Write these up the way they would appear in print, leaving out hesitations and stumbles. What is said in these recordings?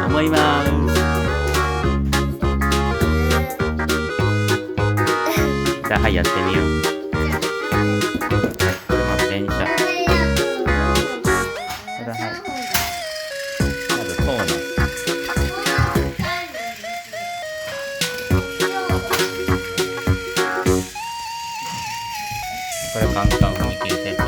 思います。じゃあはい、やってみよう。まず電車。これはい。まずコーナー。これカンカン踏切セット。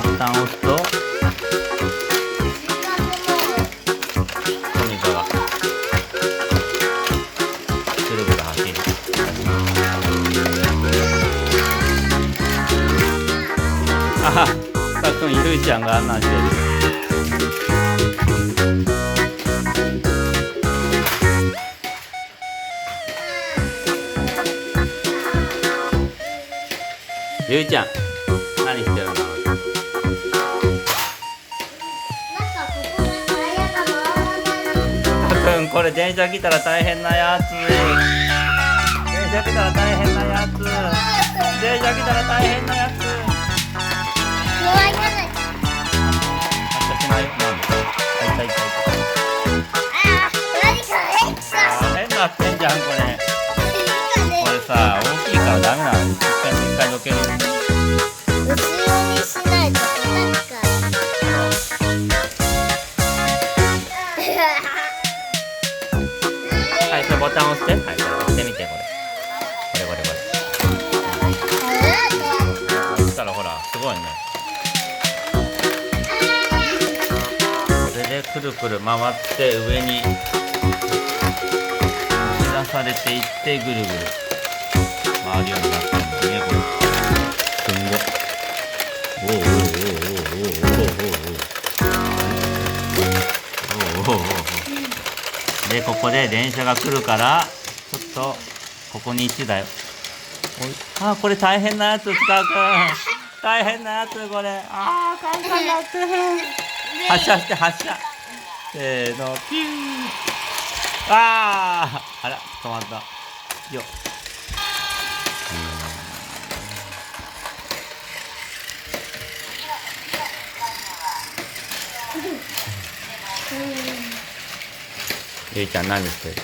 ボタンを押すとトミカがぐるぐる走る。あは、たくんゆいちゃんが案内してる。ゆいちゃん、何してるの？たくん、これ電車来たら大変なやつ。電車来たら大変なやつ。電車来たら大変なやつ。発車しない。なんで？はい。変なってんじゃん、これ。これさ、大きいからダメなの。一回どける。後ろにしないと叩くから。はい、それボタン押して。はい、これ押してみて、これ。これ。そしたらほら、すごいね。これでくるくる回って上に押し出されていってぐるぐる回るようになってるんだね、これ。すんごい。で、ここで電車が来るからちょっとここに1台。あ、これ大変なやつ、つかくん。大変なやつ、これ。あー、カンカンなってる。発車して発車。せーの、ピュー。あら、止まった。よっ。ゆいちゃん何してる？